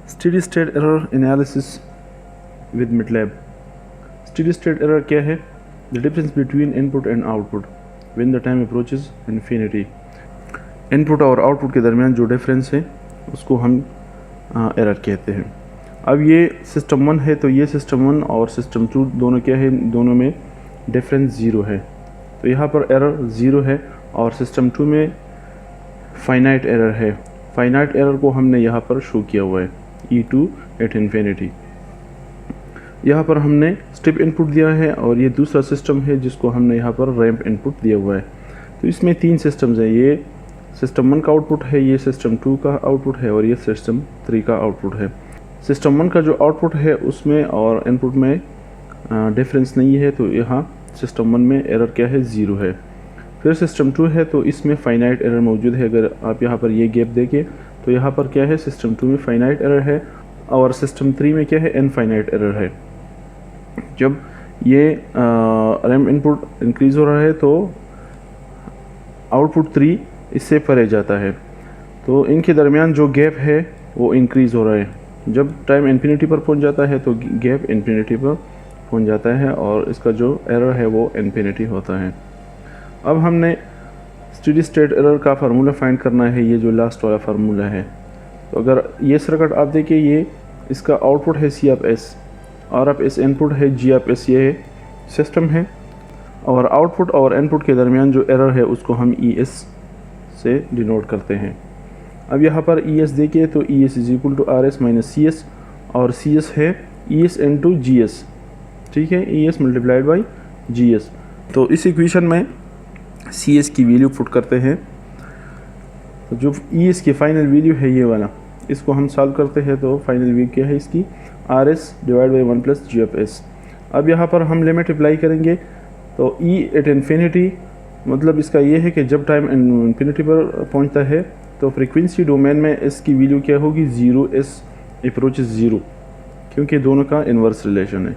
Steady state error analysis with MATLAB। Steady state error क्या है? The difference between input and output when the time approaches infinity. Input और output के दरमियान जो difference है उसको हम एरर कहते हैं। अब ये सिस्टम 1 है तो ये सिस्टम 1 और सिस्टम 2 दोनों क्या है, दोनों में डिफरेंस ज़ीरो है, तो यहाँ पर एरर ज़ीरो है। और सिस्टम 2 में फाइनाइट एरर है। फाइनाइट एरर को हमने यहाँ पर शो किया हुआ है E2 एट इन्फिनिटी। यहाँ पर हमने स्टेप इनपुट दिया है और ये दूसरा सिस्टम है जिसको हमने यहाँ पर रैंप इनपुट दिया हुआ है। तो इसमें 3 सिस्टम्स हैं, ये सिस्टम 1 का आउटपुट है, ये सिस्टम 2 का आउटपुट है और ये सिस्टम 3 का आउटपुट है। सिस्टम 1 का जो आउटपुट है उसमें और इनपुट में डिफरेंस नहीं है, तो यहाँ सिस्टम 1 में एरर क्या है, ज़ीरो है। फिर सिस्टम 2 है तो इसमें फाइनाइट एरर मौजूद है। अगर आप यहाँ पर ये गैप देखें तो यहाँ पर क्या है, सिस्टम 2 में फाइनाइट एरर है और सिस्टम 3 में क्या है, इनफाइनाइट एरर है। जब ये रैम इनपुट इंक्रीज़ हो रहा है तो आउटपुट 3 इससे परे जाता है, तो इनके दरमियान जो गैप है वो इंक्रीज़ हो रहा है। जब टाइम इन्फिनिटी पर पहुंच जाता है तो गैप इन्फिनिटी पर पहुंच जाता है और इसका जो एरर है वो इन्फिनिटी होता है। अब हमने स्टेडी स्टेट एरर का फार्मूला फाइंड करना है, ये जो लास्ट वाला फार्मूला है। तो अगर ये सर्किट आप देखिए, ये इसका आउटपुट है C of S, R of S input है, G ऑफ S ये सिस्टम है, और आउटपुट और इनपुट के दरमियान जो एरर है उसको हम ES से डिनोट करते हैं। अब यहाँ पर ES देखिए तो ES is equal to RS minus CS, और CS है ES इंटू GS, ठीक है, ES मल्टीप्लाइड बाई GS। तो इस इक्वेशन में CS की वैल्यू पुट करते हैं, तो जो ES की फाइनल वैल्यू है ये वाला, इसको हम सॉल्व करते हैं तो फाइनल वैल्यू क्या है इसकी, RS divide by 1 plus G of S। अब यहाँ पर हम लिमिट अप्लाई करेंगे तो E एट इन्फिनिटी, मतलब इसका ये है कि जब टाइम इन्फिनिटी पर पहुँचता है तो फ्रीक्वेंसी डोमेन में S की वैल्यू क्या होगी, 0, S अप्रोचेस 0, क्योंकि दोनों का इन्वर्स रिलेशन है।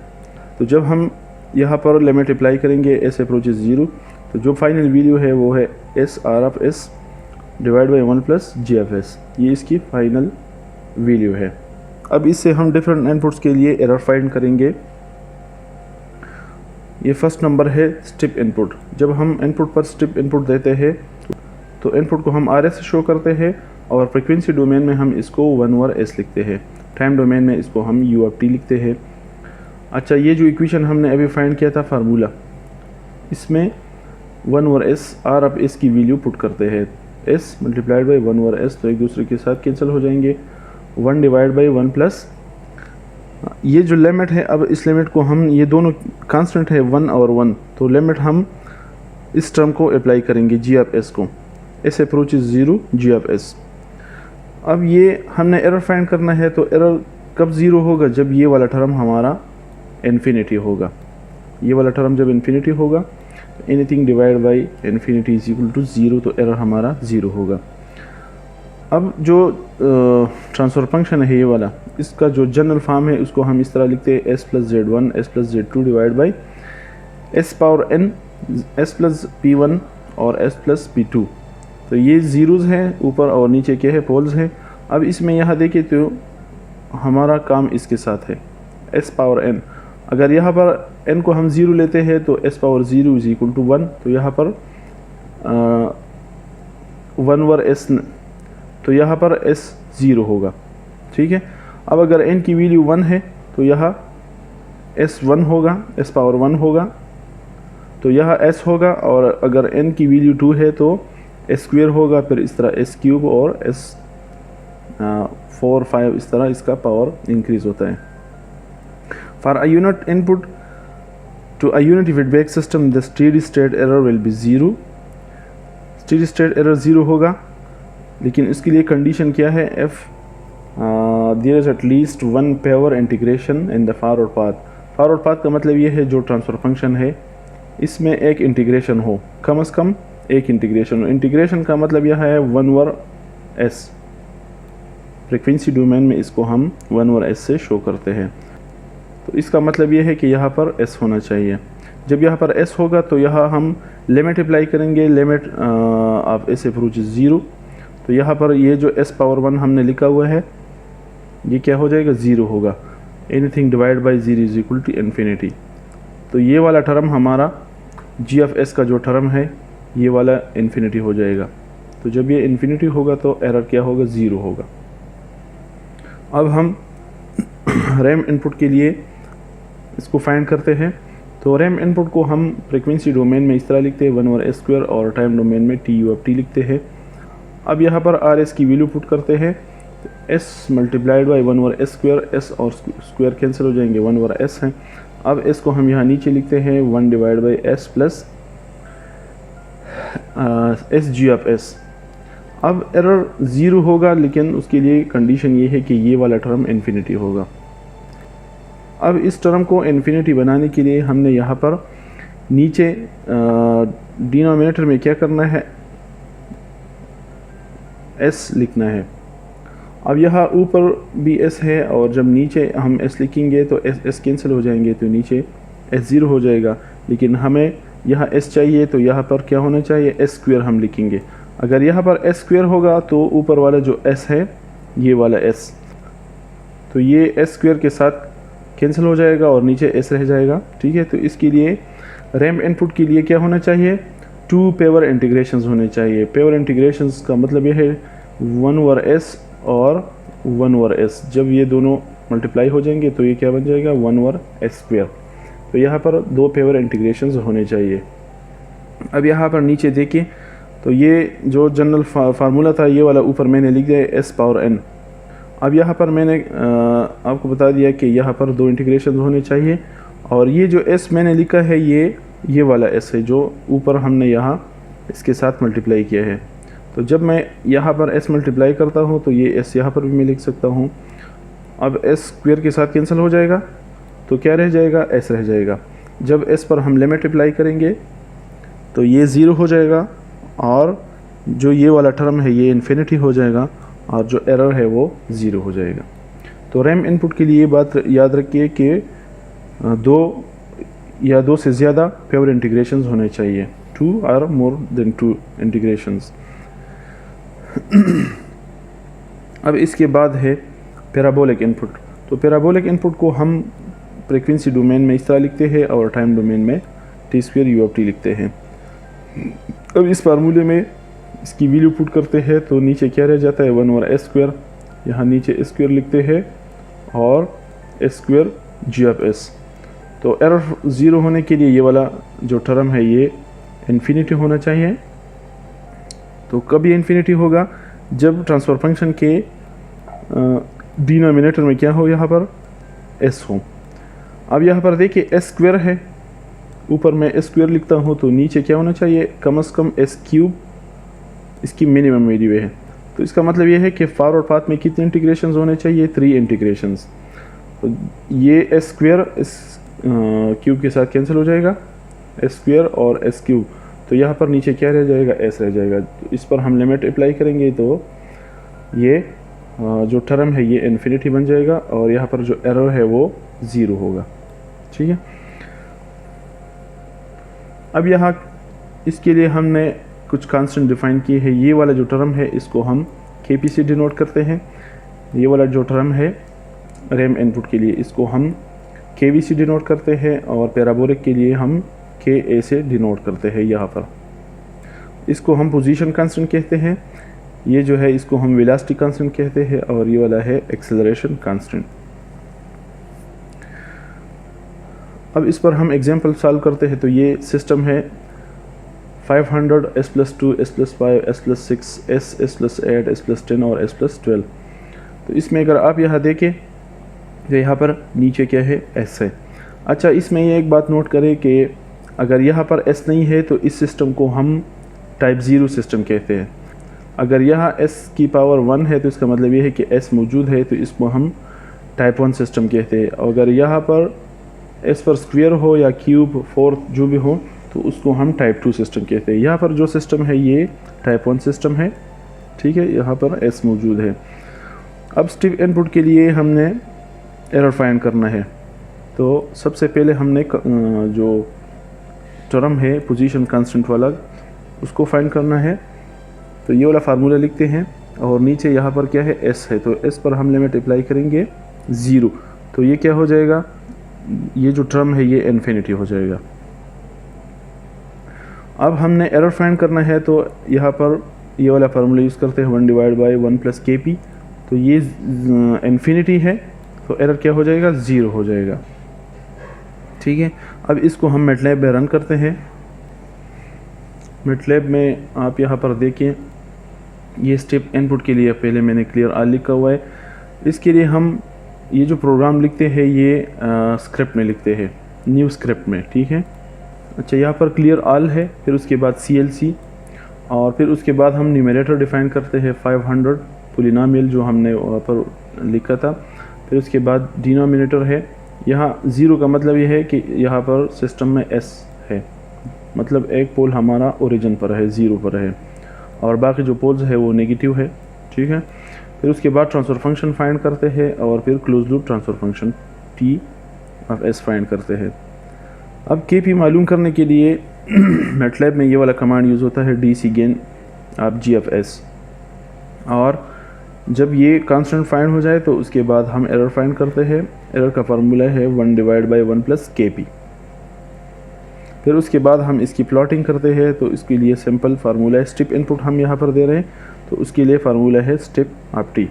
तो जब हम यहाँ पर लिमिट अप्लाई करेंगे S अप्रोचेस 0, तो जो फाइनल वैल्यू है वो है S R of S divide by 1 plus G of S, ये इसकी फाइनल वैल्यू है। अब इससे हम डिफरेंट इनपुट्स के लिए एरर फाइंड करेंगे। ये फर्स्ट नंबर है स्टेप इनपुट। जब हम इनपुट पर स्टेप इनपुट देते हैं तो इनपुट को हम RS से शो करते हैं और फ्रीक्वेंसी डोमेन में हम इसको 1 ओवर S लिखते हैं, टाइम डोमेन में इसको हम U ऑफ T लिखते हैं। अच्छा, ये जो इक्वेशन हमने अभी फाइंड किया था फार्मूला, इसमें 1 over S R of S की वैल्यू पुट करते हैं, S multiplied by 1 over S, तो एक दूसरे के साथ कैंसिल हो जाएंगे, 1 डिवाइड बाई 1 प्लस ये जो लिमिट है। अब इस लिमिट को हम, ये दोनों कांस्टेंट है 1 और 1, तो लिमिट हम इस टर्म को अप्लाई करेंगे G ऑफ S को, S approaches 0 G of S। अब ये हमने एरर फाइंड करना है, तो एरर कब 0 होगा, जब ये वाला टर्म हमारा इन्फिनिटी होगा। ये वाला टर्म जब इन्फिनिटी होगा, anything divide by infinity is equal to 0, तो एरर हमारा 0 होगा। अब जो ट्रांसफर फंक्शन है ये वाला, इसका जो जनरल फॉर्म है उसको हम इस तरह लिखते हैं, S plus Z1 S plus Z2 divide by S power n S plus P1 और S प्लस P2। तो ये ज़ीरोज़ हैं ऊपर और नीचे क्या है, पोल्स हैं। अब इसमें यहाँ देखिए तो हमारा काम इसके साथ है, S पावर n। अगर यहाँ पर n को हम 0 लेते हैं तो S power 0 is equal to 1, तो यहाँ पर 1 ओवर S, तो यहाँ पर S 0 होगा, ठीक है। अब अगर n की वैल्यू 1 है तो यहाँ S 1 होगा, S पावर 1 होगा, तो यहाँ S होगा, और अगर n की वैल्यू 2 है तो S स्क्वेयर होगा, फिर इस तरह S क्यूब और S 4 5 इस तरह इसका पावर इंक्रीज होता है। For a unit input to a unit feedback system, the steady state error will be 0. Steady state error 0 होगा, लेकिन इसके लिए कंडीशन क्या है, if there is at least one power integration in the forward path। Forward path का मतलब ये है जो ट्रांसफर फंक्शन है इसमें एक इंटीग्रेशन हो, कम से कम एक इंटीग्रेशन हो। इंटीग्रेशन का मतलब यह है 1 ओवर S, फ्रीक्वेंसी डोमेन में इसको हम 1 ओवर S से शो करते हैं। तो इसका मतलब ये है कि यहाँ पर S होना चाहिए। जब यहाँ पर S होगा तो यहाँ हम लिमिट अप्लाई करेंगे, लिमिट ऑफ S अप्रोचेस 0, तो यहाँ पर ये जो S पावर 1 हमने लिखा हुआ है ये क्या हो जाएगा, ज़ीरो होगा। Anything divide by zero is equal to infinity. तो ये वाला टर्म हमारा जी ऑफ एस का जो टर्म है ये वाला इन्फिनिटी हो जाएगा। तो जब ये इन्फिनिटी होगा तो एरर क्या होगा, ज़ीरो होगा। अब हम रैम इनपुट के लिए इसको फाइंड करते हैं। तो रैम इनपुट को हम फ्रीक्वेंसी डोमेन में इस तरह लिखते हैं 1/s² और टाइम डोमेन में tu/t लिखते हैं। अब यहाँ पर आर एस की वैल्यू पुट करते हैं। तो s multiplied by 1/s², s और स्क्वायर कैंसिल हो जाएंगे, 1/s है। अब s को हम यहाँ नीचे लिखते हैं 1 divide by s plus S G of S. अब एरर ज़ीरो होगा, लेकिन उसके लिए कंडीशन ये है कि ये वाला टर्म इन्फिनिटी होगा। अब इस टर्म को इन्फिनिटी बनाने के लिए हमने यहाँ पर नीचे डिनोमिनेटर में क्या करना है, s लिखना है। अब यहाँ ऊपर भी s है और जब नीचे हम s लिखेंगे तो s कैंसिल हो जाएंगे, तो नीचे s ज़ीरो हो जाएगा। लेकिन हमें यहाँ s चाहिए, तो यहाँ पर क्या होना चाहिए, s² हम लिखेंगे। अगर यहाँ पर s² होगा तो ऊपर वाला जो s है ये वाला s, तो ये s² के साथ कैंसिल हो जाएगा और नीचे s रह जाएगा। ठीक है, तो इसके लिए रैम इनपुट के लिए क्या होना चाहिए, 2 पेवर इंटीग्रेशंस होने चाहिए। पेवर इंटीग्रेशंस का मतलब ये है 1/s और 1/s। जब ये दोनों मल्टीप्लाई हो जाएंगे तो ये क्या बन जाएगा, 1/s²। तो यहाँ पर 2 पेवर इंटीग्रेशंस होने चाहिए। अब यहाँ पर नीचे देखिए, तो ये जो जनरल फार्मूला था ये वाला ऊपर मैंने लिख दिया s पावर n। अब यहाँ पर मैंने आपको बता दिया कि यहाँ पर 2 इंटीग्रेशन होने चाहिए, और ये जो s मैंने लिखा है ये वाला s है जो ऊपर हमने यहाँ इसके साथ मल्टीप्लाई किया है। तो जब मैं यहाँ पर s मल्टीप्लाई करता हूँ तो ये s यहाँ पर भी मैं लिख सकता हूँ। अब s² के साथ कैंसिल हो जाएगा, तो क्या रह जाएगा, s रह जाएगा। जब s पर हम लिमिट अप्लाई करेंगे तो ये ज़ीरो हो जाएगा, और जो ये वाला टर्म है ये इन्फिनिटी हो जाएगा, और जो एरर है वो ज़ीरो हो जाएगा। तो रैम इनपुट के लिए ये बात याद रखिए कि 2 या 2 से ज़्यादा पेवर इंटीग्रेशंस होने चाहिए, 2 और मोर देन 2 इंटीग्रेशंस। अब इसके बाद है पैराबोलिक इनपुट। तो पैराबोलिक इनपुट को हम फ्रीक्वेंसी डोमेन में इस तरह लिखते हैं और टाइम डोमेन में t²u/t लिखते हैं। अब इस फार्मूले में इसकी वैल्यू पुट करते हैं तो नीचे क्या रह जाता है, 1/s²। यहाँ नीचे s² लिखते हैं और s² g/s। तो एरर ज़ीरो होने के लिए ये वाला जो टर्म है ये इन्फिनिटी होना चाहिए। तो कब ये इन्फिनिटी होगा, जब ट्रांसफर फंक्शन के डिनोमिनेटर में क्या हो, यहाँ पर s हो। अब यहाँ पर देखिए s² है, ऊपर मैं s² लिखता हूँ तो नीचे क्या होना चाहिए, कम से कम s³ इसकी मिनिमम वैल्यू है। तो इसका मतलब ये है कि फॉरवर्ड पाथ में कितने इंटीग्रेशंस होने चाहिए, 3 इंटीग्रेशंस। तो ये s² इस क्यूब के साथ कैंसिल हो जाएगा, s² और s³। तो यहाँ पर नीचे क्या रह जाएगा, s रह जाएगा। तो इस पर हम लिमिट अप्लाई करेंगे तो ये जो टर्म है ये इन्फिनिटी बन जाएगा, और यहाँ पर जो एरर है वो ज़ीरो होगा। ठीक है, अब यहाँ इसके लिए हमने कुछ कांस्टेंट डिफाइन किए हैं। ये वाला जो टर्म है इसको हम kp से डिनोट करते हैं। ये वाला जो टर्म है रैम इनपुट के लिए इसको हम kv से डिनोट करते हैं, और पैराबोलिक के लिए हम ka से डिनोट करते हैं। यहाँ पर इसको हम पोजीशन कांस्टेंट कहते हैं, ये जो है इसको हम वेलोसिटी कांस्टेंट कहते हैं, और ये वाला है एक्सेलरेशन कांस्टेंट। अब इस पर हम एग्जांपल सॉल्व करते हैं। तो ये सिस्टम है 500 s+2 s+5 s+6 s+8 s+10 और s+12। तो इसमें अगर आप यहाँ देखें तो यहाँ पर नीचे क्या है, s है। अच्छा, इसमें ये एक बात नोट करें कि अगर यहाँ पर s नहीं है तो इस सिस्टम को हम टाइप 0 सिस्टम कहते हैं। अगर यहाँ s की पावर 1 है तो इसका मतलब ये है कि s मौजूद है, तो इसको हम टाइप 1 सिस्टम कहते हैं। और अगर यहाँ पर s पर स्क्वायर हो या क्यूब, फोर्थ जो भी हो, तो उसको हम टाइप 2 सिस्टम कहते हैं। यहाँ पर जो सिस्टम है ये टाइप 1 सिस्टम है। ठीक है, यहाँ पर s मौजूद है। अब स्टेप इनपुट के लिए हमने एरर फाइंड करना है। तो सबसे पहले हमने जो टर्म है पोजीशन कांस्टेंट वाला उसको फाइंड करना है। तो ये वाला फार्मूला लिखते हैं और नीचे यहाँ पर क्या है s है, तो s पर हम लिमिट अप्लाई करेंगे 0, तो ये क्या हो जाएगा, ये जो टर्म है ये इन्फिनिटी हो जाएगा। अब हमने एरर फाइंड करना है, तो यहाँ पर ये वाला फार्मूला यूज़ करते हैं 1 डिवाइड बाई 1 प्लस के पी, तो ये इन्फिनिटी है, तो एरर क्या हो जाएगा, 0 हो जाएगा। ठीक है, अब इसको हम मैटलैब में रन करते हैं। मैटलैब में आप यहाँ पर देखिए, ये स्टेप इनपुट के लिए पहले मैंने क्लियर आल लिखा हुआ है। इसके लिए हम ये जो प्रोग्राम लिखते हैं ये स्क्रिप्ट में लिखते हैं, न्यू स्क्रिप्ट में। ठीक है, अच्छा यहाँ पर क्लियर आल है, फिर उसके बाद CLC, और फिर उसके बाद हम न्यूमरेटर डिफाइन करते हैं 500 पोलिनोमियल जो हमने वहाँ पर लिखा था। फिर उसके बाद डिनोमिनेटर है, यहाँ 0 का मतलब ये है कि यहाँ पर सिस्टम में s है, मतलब एक पोल हमारा ओरिजिन पर है, 0 पर है, और बाकी जो पोल्स है वो नेगेटिव है। ठीक है, फिर उसके बाद ट्रांसफ़र फंक्शन फाइंड करते हैं, और फिर close loop transfer function T of S find करते हैं। अब KP मालूम करने के लिए मैटलैब में ये वाला कमांड यूज़ होता है dcgain of G of S, और जब ये कांस्टेंट फाइंड हो जाए तो उसके बाद हम एरर फाइंड करते हैं। एरर का फार्मूला है 1 डिवाइड बाई 1 प्लस KP। फिर उसके बाद हम इसकी प्लॉटिंग करते हैं, तो इसके लिए सिंपल फार्मूला है, स्टेप इनपुट हम यहाँ पर दे रहे हैं, तो उसके लिए फार्मूला है स्टेप ऑफ T,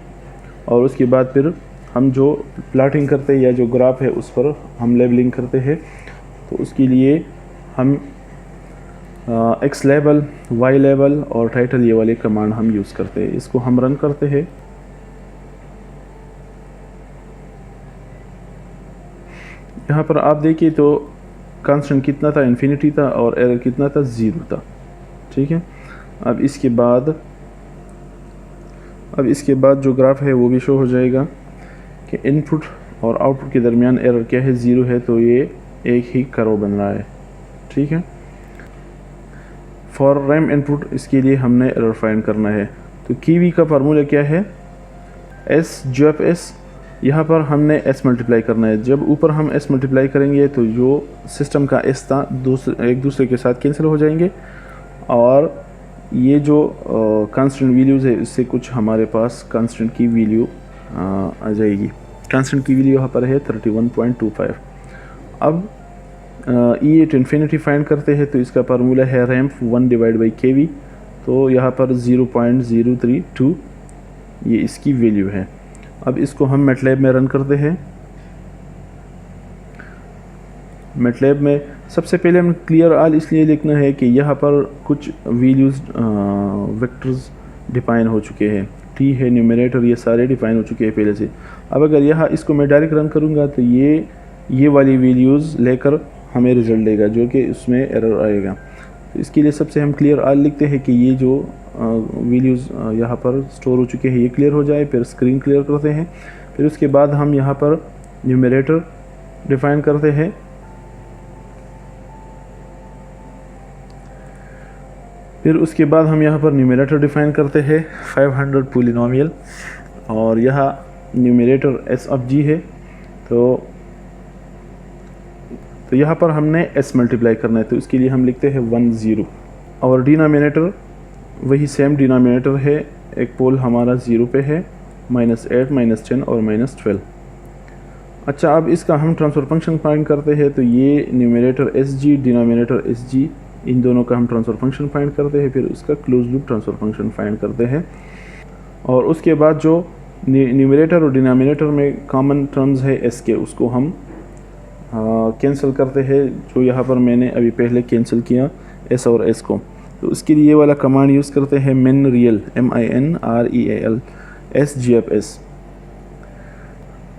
और उसके बाद फिर हम जो प्लॉटिंग करते हैं या जो ग्राफ है उस पर हम लेबलिंग करते हैं, तो उसके लिए हम X लेबल, Y लेबल और टाइटल ये वाले कमांड हम यूज़ करते हैं। इसको हम रन करते हैं। यहाँ पर आप देखिए तो कांस्टेंट कितना था, इन्फिनिटी था, और एरर कितना था, 0 था। ठीक है, अब इसके बाद जो ग्राफ है वो भी शो हो जाएगा कि इनपुट और आउटपुट के दरमियान एरर क्या है, 0 है, तो ये एक ही कर्व बन रहा है। ठीक है, फॉर रैम इनपुट इसके लिए हमने एरर फाइंड करना है, तो कीवी का फार्मूला क्या है, G ऑफ S, यहाँ पर हमने S मल्टीप्लाई करना है। जब ऊपर हम S मल्टीप्लाई करेंगे तो जो सिस्टम का S था एक दूसरे के साथ कैंसिल हो जाएंगे, और ये जो कांस्टेंट वैल्यूज़ है इससे कुछ हमारे पास कांस्टेंट की वैल्यू आ जाएगी। कांस्टेंट की वैल्यू यहाँ पर है 31.25। अब E एट इन्फिनिटी फाइंड करते हैं, तो इसका फार्मूला है रैम्प 1 डिवाइड बाई KV, तो यहाँ पर 0.032 ये इसकी वैल्यू है। अब इसको हम मैटलैब में रन करते हैं। मैटलैब में सबसे पहले हमें क्लियर आल इसलिए लिखना है कि यहाँ पर कुछ वैल्यूज़ वेक्टर्स डिफाइन हो चुके हैं, T है, न्यूमरेटर, ये सारे डिफाइन हो चुके हैं पहले से। अब अगर यहाँ इसको मैं डायरेक्ट रन करूँगा तो ये वाली वैल्यूज़ लेकर हमें रिजल्ट देगा, जो कि उसमें एरर आएगा। तो इसके लिए सबसे हम क्लियर आल लिखते हैं कि ये जो वैल्यूज़ यहाँ पर स्टोर हो चुके हैं ये क्लियर हो जाए, फिर स्क्रीन क्लियर करते हैं। फिर उसके बाद हम यहाँ पर न्यूमरेटर डिफाइन करते हैं, फिर उसके बाद हम यहाँ पर न्यूमरेटर डिफाइन करते हैं 500 पोलिनोमियल, और यहाँ न्यूमरेटर S ऑफ G है, तो यहाँ पर हमने S मल्टीप्लाई करना है, तो इसके लिए हम लिखते हैं 1 0, और डिनोमिनेटर वही सेम डिनोमिनेटर है, एक पोल हमारा 0 पे है, -8, -10 और -12। अच्छा, अब इसका हम ट्रांसफ़र फंक्शन फाइंड करते हैं, तो ये न्यूमरेटर SG, डिनोमिनेटर SG, इन दोनों का हम ट्रांसफ़र फंक्शन फाइंड करते हैं, फिर उसका close loop transfer function find करते हैं, और उसके बाद जो न्यूमरेटर और डिनोमिनेटर में कॉमन टर्म्स है S के, उसको हम कैंसिल करते हैं, जो यहाँ पर मैंने अभी पहले कैंसिल किया S और S को। तो उसके लिए ये वाला कमांड यूज़ करते हैं min real, MINREAL S G of S।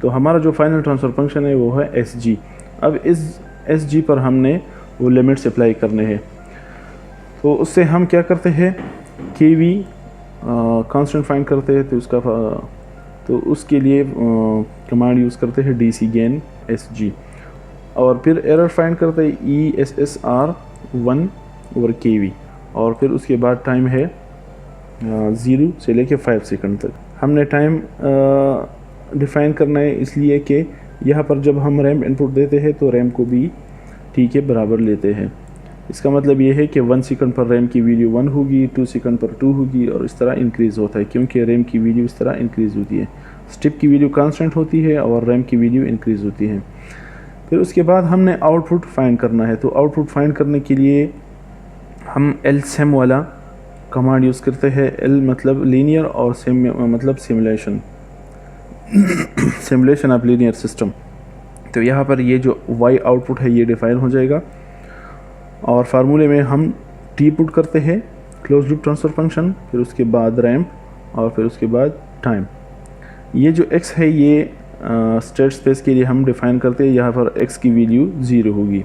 तो हमारा जो फाइनल ट्रांसफ़र फंक्शन है वो है SG। अब इस SG पर हमने वो लिमिट्स अप्लाई करने हैं, तो उससे हम क्या करते हैं, KV कांस्टेंट फाइंड करते हैं, तो उसके लिए कमांड यूज़ करते हैं dcgain SG, और फिर एरर फाइंड करते हैं ESSR 1 ओवर KV, और फिर उसके बाद टाइम है 0 से लेके 5 सेकंड तक। हमने टाइम डिफ़ाइन करना है इसलिए कि यहाँ पर जब हम रैम इनपुट देते हैं तो रैम को भी T के बराबर लेते हैं। इसका मतलब ये है कि 1 सेकंड पर रैम की वैल्यू 1 होगी, 2 सेकंड पर 2 होगी और इस तरह इंक्रीज़ होता है, क्योंकि रैम की वैल्यू इस तरह इंक्रीज़ होती है। स्टेप की वैल्यू कांस्टेंट होती है और रैम की वैल्यू इंक्रीज़ होती है। फिर उसके बाद हमने आउटपुट फाइंड करना है। तो आउटपुट फाइंड करने के लिए हम LSEM वाला कमांड यूज़ करते हैं। L मतलब लीनियर और सेम मतलब simulation simulation of linear system. तो यहाँ पर ये जो Y आउटपुट है ये डिफ़ाइन हो जाएगा और फार्मूले में हम T पुट करते हैं, क्लोज लूप ट्रांसफ़र फंक्शन, फिर उसके बाद रैम्प और फिर उसके बाद टाइम। ये जो X है ये स्टेट स्पेस के लिए हम डिफ़ाइन करते हैं। यहाँ पर X की वैल्यू 0 होगी।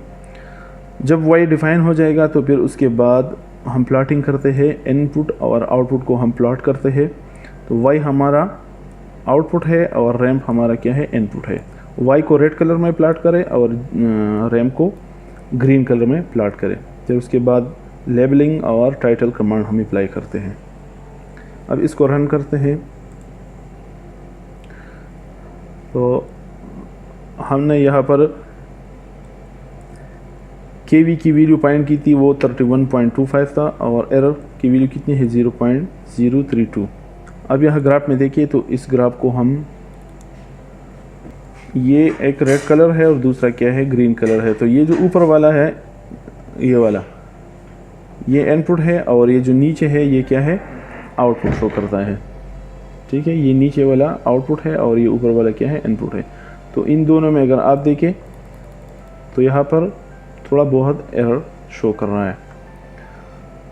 जब Y डिफ़ाइन हो जाएगा तो फिर उसके बाद हम प्लॉटिंग करते हैं, इनपुट और आउटपुट को हम प्लॉट करते हैं। तो Y हमारा आउटपुट है और रैम्प हमारा क्या है, इनपुट है। Y को रेड कलर में प्लॉट करें और रैम्प को ग्रीन कलर में प्लॉट करें। फिर उसके बाद लेबलिंग और टाइटल कमांड हम अप्लाई करते हैं। अब इसको रन करते हैं। तो हमने यहाँ पर KV की वैल्यू पॉइंट की थी, वो 31.25 था और एरर की वैल्यू कितनी है, 0.032। अब यहाँ ग्राफ में देखिए तो इस ग्राफ को हम, ये एक रेड कलर है और दूसरा क्या है, ग्रीन कलर है। तो ये जो ऊपर वाला है, ये वाला, ये इनपुट है और ये जो नीचे है ये क्या है, आउटपुट शो करता है। ठीक है, ये नीचे वाला आउटपुट है और ये ऊपर वाला क्या है, इनपुट है। तो इन दोनों में अगर आप देखें तो यहाँ पर थोड़ा बहुत एरर शो कर रहा है।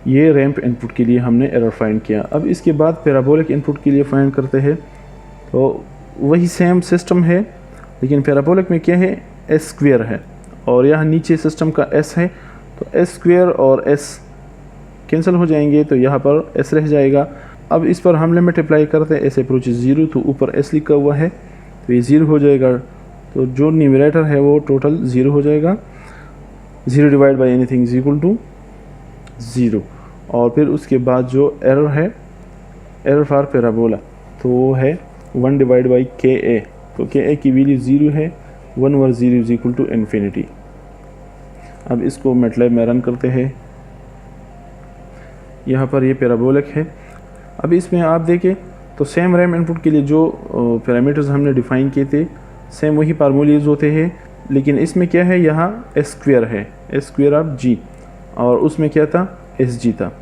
ये रैम्प इनपुट के लिए हमने एरर फाइंड किया। अब इसके बाद पैराबोलिक इनपुट के लिए फाइंड करते हैं। तो वही सेम सिस्टम है, लेकिन पैराबोलिक में क्या है, S स्क्वेयर है और यहाँ नीचे सिस्टम का S है। तो S स्क्वेयर और S कैंसिल हो जाएंगे तो यहाँ पर S रह जाएगा। अब इस पर हम लिमिट अप्लाई करते हैं, S अप्रोचेस 0, तो ऊपर S लिखा हुआ है तो ये 0 हो जाएगा। तो जो न्यूमरेटर है वो टोटल 0 हो जाएगा। 0 divide by anything is equal to 0। और फिर उसके बाद जो एरर है, एरर फॉर पैराबोला, तो वो है 1 डिवाइड बाई KA। तो KA की वैल्यू 0 है, 1 over 0 is equal to infinity. अब इसको मैटलैब में रन करते हैं। यहाँ पर ये पैराबोलिक है। अब इसमें आप देखें तो सेम रैम इनपुट के लिए जो पैरामीटर्स हमने डिफ़ाइन किए थे, सेम वही फार्मूले यूज़ होते हैं, लेकिन इसमें क्या है, यहाँ S स्क्वेयर है, S स्क्वेयर ऑफ G, और उसमें क्या था, SG था।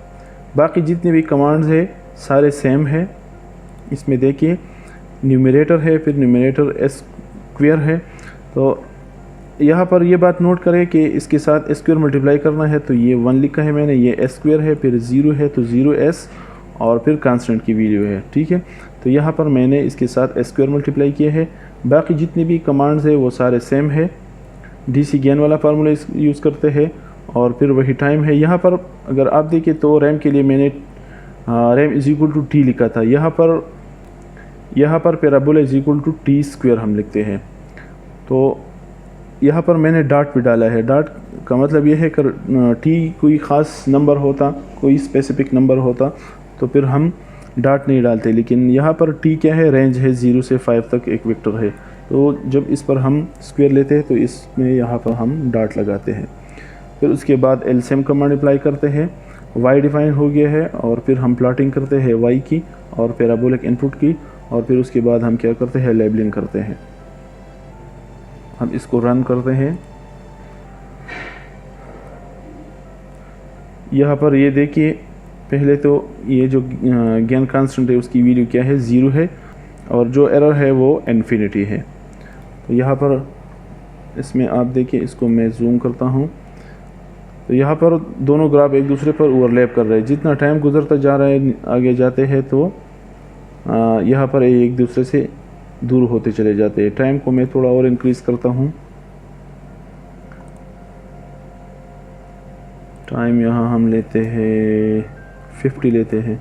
बाकी जितने भी कमांड्स है सारे सेम है। इसमें देखिए न्यूमरेटर है, फिर न्यूमरेटर S स्क्वेयर है। तो यहाँ पर ये बात नोट करें कि इसके साथ S स्क्वेयर मल्टीप्लाई करना है, तो ये 1 लिखा है मैंने, ये S स्क्वेयर है, फिर 0 है तो 0S और फिर कांस्टेंट की वैल्यू है। ठीक है, तो यहाँ पर मैंने इसके साथ S स्क्वेयर मल्टीप्लाई किया है। बाकी जितने भी कमांड्स है वो सारे सेम है। DC गेन वाला फार्मूला यूज़ करते हैं और फिर वही टाइम है। यहाँ पर अगर आप देखें तो रैम के लिए मैंने ramp is equal to T लिखा था। यहाँ पर parabola is equal to T square हम लिखते हैं। तो यहाँ पर मैंने डॉट भी डाला है। डॉट का मतलब ये है कि T कोई ख़ास नंबर होता, कोई स्पेसिफिक नंबर होता तो फिर हम डॉट नहीं डालते, लेकिन यहाँ पर T क्या है, रेंज है, 0 से 5 तक एक वेक्टर है। तो जब इस पर हम स्क्वायर लेते हैं तो इसमें यहाँ पर हम डॉट लगाते हैं। फिर उसके बाद LSEM कमांड अप्लाई करते हैं। Y डिफाइन हो गया है और फिर हम प्लॉटिंग करते हैं Y की और पैराबोलिक इनपुट की, और फिर उसके बाद हम क्या करते हैं, लेबलिंग करते हैं। हम इसको रन करते हैं। यहाँ पर ये देखिए, पहले तो ये जो गेन कांस्टेंट है उसकी वैल्यू क्या है, 0 है, और जो एरर है वो इन्फिनिटी है। तो यहाँ पर इसमें आप देखिए, इसको मैं जूम करता हूँ तो यहाँ पर दोनों ग्राफ एक दूसरे पर ओवरलैप कर रहे हैं। जितना टाइम गुजरता जा रहा है, आगे जाते हैं तो यहाँ पर एक दूसरे से दूर होते चले जाते हैं। टाइम को मैं थोड़ा और इंक्रीज़ करता हूँ। टाइम यहाँ हम लेते हैं 50 लेते हैं।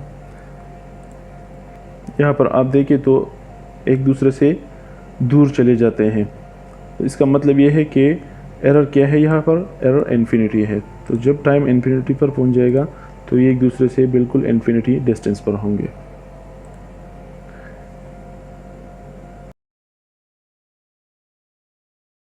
यहाँ पर आप देखें तो एक दूसरे से दूर चले जाते हैं। तो इसका मतलब ये है कि एरर क्या है, यहाँ पर एरर इन्फिनिटी है। तो जब टाइम इन्फिनिटी पर पहुँच जाएगा तो ये एक दूसरे से बिल्कुल इन्फिनिटी डिस्टेंस पर होंगे।